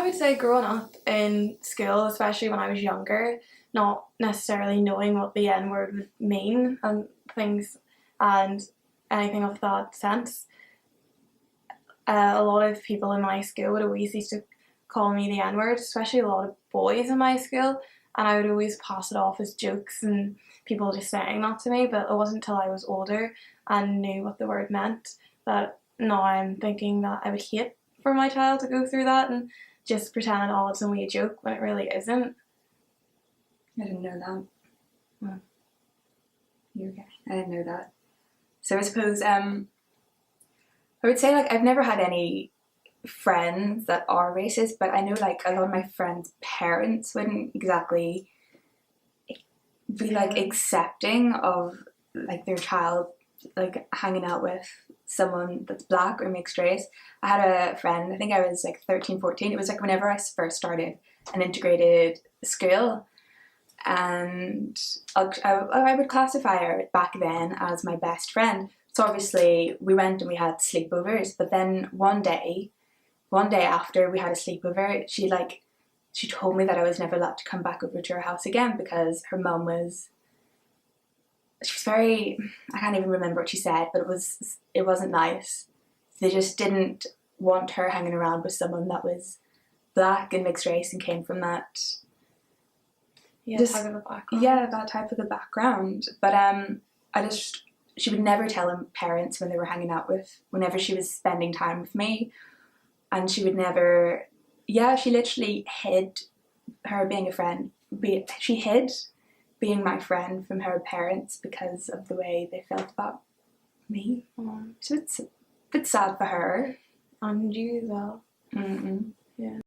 I would say growing up in school, especially when I was younger, not necessarily knowing what the N word would mean and things and anything of that sense, a lot of people in my school would always used to call me the N word, especially a lot of boys in my school, and I would always pass it off as jokes and people just saying that to me. But it wasn't until I was older and knew what the word meant that now I'm thinking that I would hate for my child to go through that and just pretend, oh, it's only a joke when it really isn't. I didn't know that. Hmm. You're okay. I didn't know that. So I suppose I would say like I've never had any friends that are racist, but I know like a lot of my friends' parents wouldn't exactly be like accepting of like their child like hanging out with someone that's black or mixed race. I had a friend, I think I was like 13, 14. It was like whenever I first started an integrated school, and I would classify her back then as my best friend. So obviously we went and we had sleepovers, but then one day after we had a sleepover, she told me that I was never allowed to come back over to her house again because her mum was, she was very, I can't even remember what she said, but it wasn't nice. They just didn't want her hanging around with someone that was black and mixed race and came from that Type of a background. Yeah, that type of a background. But she would never tell her parents when they were hanging out whenever she was spending time with me, and she would never. Yeah, she literally hid her being a friend. She hid being my friend from her parents because of the way they felt about me. So it's a bit sad for her. And you as well. Yeah.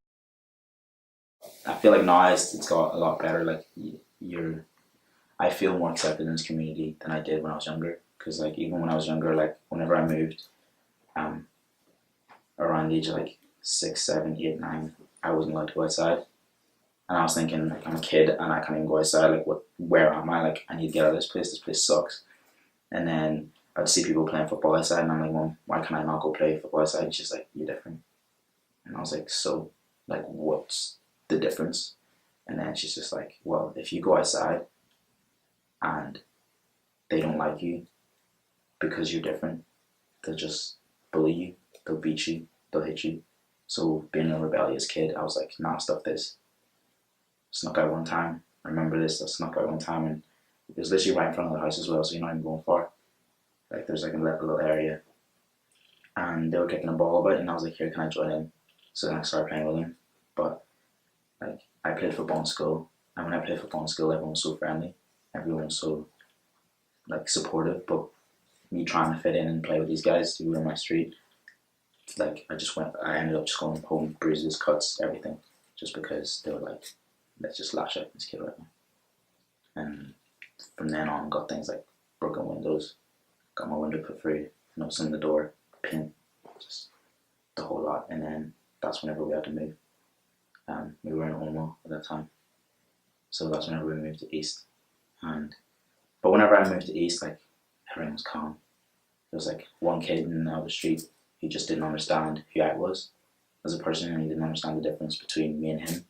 I feel like now it's got a lot better. Like I feel more accepted in this community than I did when I was younger. Because like even when I was younger, like whenever I moved, around the age of like 6, 7, 8, 9, I wasn't allowed to go outside. And I was thinking, like, I'm a kid and I can't even go outside. Like, where am I? Like, I need to get out of this place. This place sucks. And then I'd see people playing football outside, and I'm like, Mom, why can't I not go play football outside? And she's like, you're different. And I was like, so, like, what's the difference? And then she's just like, well, if you go outside and they don't like you because you're different, they'll just bully you, they'll beat you, they'll hit you. So being a rebellious kid, I was like, nah, stuff this. Snuck out one time. I remember this. I snuck out one time, and it was literally right in front of the house as well, so you're not even going far. Like there's like a little area, and they were kicking a ball about, and I was like, here, can I join in? So then I started playing with them. But like I played football in school, and when I played football in school, everyone was so friendly, everyone was so like supportive. But me trying to fit in and play with these guys who were in my street, like I ended up just going home, bruises, cuts, everything, just because they were like, let's just lash out this kid right now. And from then on, got things like broken windows, got my window put through, notes on the door, paint, just the whole lot. And then that's whenever we had to move. We were in Ormo at that time, so that's whenever we moved to East. But whenever I moved to East, like everything was calm. There was like one kid in the street who just didn't understand who I was as a person, and he didn't understand the difference between me and him.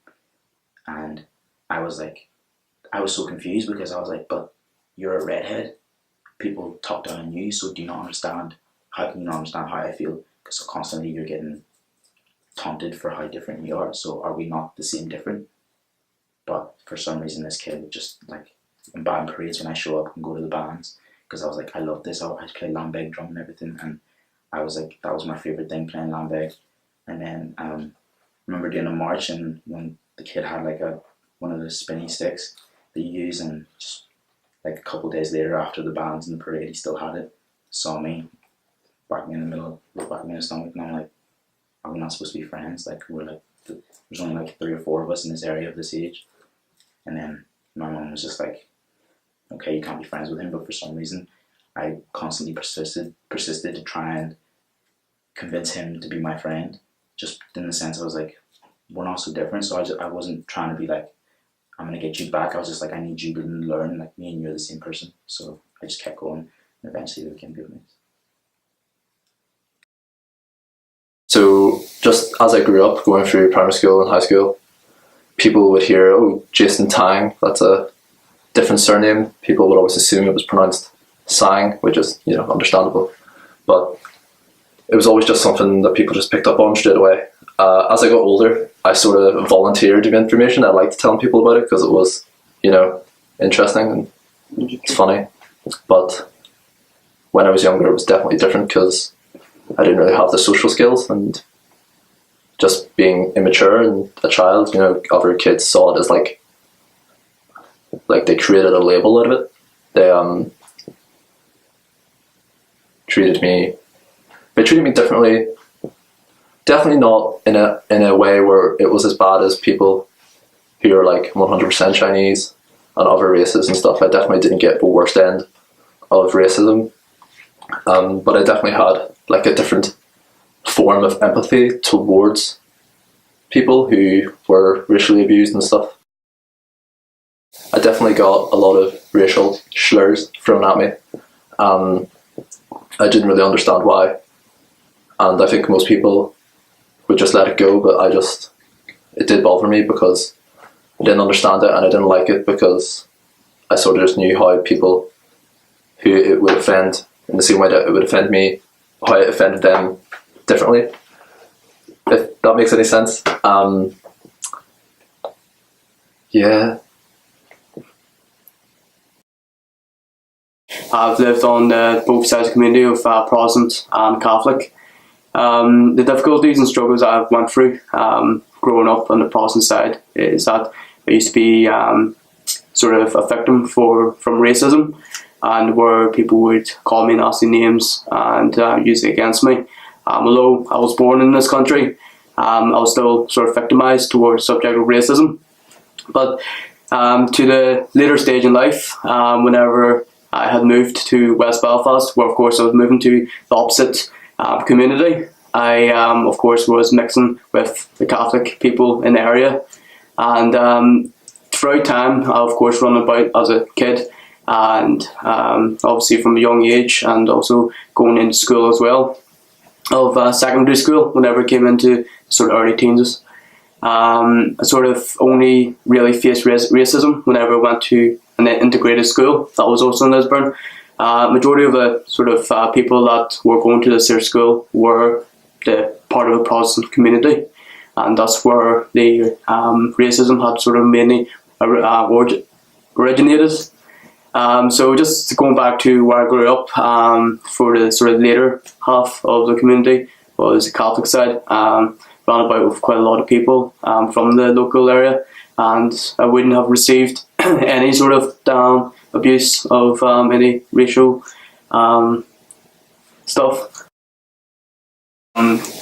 And I was so confused because I was like, but you're a redhead. People talk down on you, so do you not understand? How can you not understand how I feel? Because so constantly you're getting taunted for how different we are. So are we not the same different? But for some reason, this kid would just like in band parades when I show up and go to the bands, because I was like, I love this. I play lambeg drum and everything, and I was like, that was my favorite thing, playing lambeg. And then I remember doing a march, and when the kid had like one of the spinny sticks that you use, and just like a couple of days later after the bands and the parade, he still had it, saw me, whacked me in the middle, whacked me in the stomach, and I'm like, are we not supposed to be friends? Like we're like, there's only like 3 or 4 of us in this area of this age. And then my mom was just like, okay, you can't be friends with him. But for some reason, I constantly persisted to try and convince him to be my friend, just in the sense I was like, we're not so different. So I wasn't trying to be like, I'm gonna get you back. I was just like, I need you to learn, like me and you're the same person. So I just kept going, and eventually we became good mates. So So just as I grew up, going through primary school and high school, people would hear, oh, Jason Tang, that's a different surname. People would always assume it was pronounced Sang, which is, understandable. But it was always just something that people just picked up on straight away. As I got older, I sort of volunteered the information. I liked telling people about it because it was, interesting and it's funny. But when I was younger, it was definitely different because I didn't really have the social skills, and just being immature and a child, other kids saw it as like they created a label out of it. They treated me differently. Definitely not in a way where it was as bad as people who are like 100% Chinese and other races and stuff. I definitely didn't get the worst end of racism, but I definitely had like a different form of empathy towards people who were racially abused and stuff. I definitely got a lot of racial slurs thrown at me. I didn't really understand why, and I think most people would just let it go, but it did bother me because I didn't understand it and I didn't like it, because I sort of just knew how people who it would offend in the same way that it would offend me, how it offended them differently, if that makes any sense. Yeah. I've lived on both sides of the community of Protestant and Catholic. The difficulties and struggles that I've went through growing up on the Protestant side is that I used to be sort of a victim from racism, and where people would call me nasty names and use it against me. Although I was born in this country, I was still sort of victimised towards the subject of racism. But to the later stage in life, whenever I had moved to West Belfast, where of course I was moving to the opposite community, I of course was mixing with the Catholic people in the area, and throughout time I of course run about as a kid, and obviously from a young age, and also going into school as well, of secondary school whenever I came into sort of early teens. I sort of only really faced racism whenever I went to an integrated school that was also in Lisburn. Majority of the sort of people that were going to this here school were the part of a Protestant community, and that's where the racism had sort of mainly originated. So just going back to where I grew up, for the sort of later half of the community was the Catholic side, round about with quite a lot of people from the local area, and I wouldn't have received any sort of abuse of any racial stuff.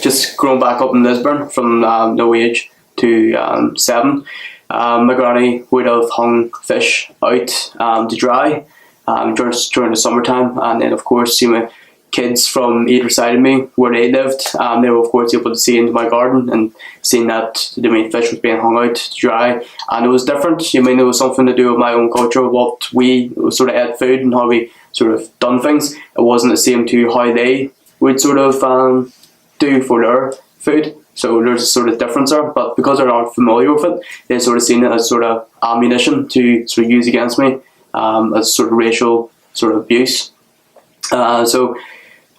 Just growing back up in Lisburn from no age to 7, my granny would have hung fish out to dry during the summertime, and then of course see my kids from either side of me where they lived, they were of course able to see into my garden and seeing that the main fish was being hung out to dry, and it was different. It was something to do with my own culture, what we sort of ate food and how we sort of done things. It wasn't the same to how they would sort of do for their food. So there's a sort of difference there, but because they're not familiar with it, they sort of seen it as sort of ammunition to sort of use against me, as sort of racial sort of abuse. So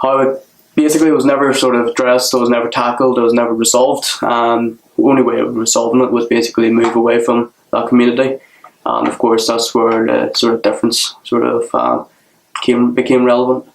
how it basically was never sort of addressed, it was never tackled, it was never resolved. The only way of resolving it was basically move away from that community, and of course that's where the sort of difference sort of became relevant.